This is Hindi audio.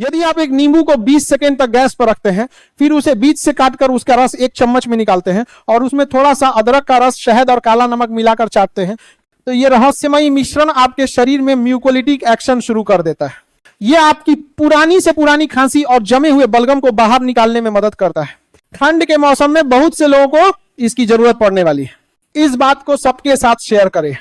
यदि आप एक नींबू को 20 सेकेंड तक गैस पर रखते हैं, फिर उसे बीच से काटकर उसका रस एक चम्मच में निकालते हैं और उसमें थोड़ा सा अदरक का रस, शहद और काला नमक मिलाकर चाटते हैं, तो यह रहस्यमयी मिश्रण आपके शरीर में म्यूकोलिटिक एक्शन शुरू कर देता है। यह आपकी पुरानी से पुरानी खांसी और जमे हुए बलगम को बाहर निकालने में मदद करता है। ठंड के मौसम में बहुत से लोगों को इसकी जरूरत पड़ने वाली है। इस बात को सबके साथ शेयर करें।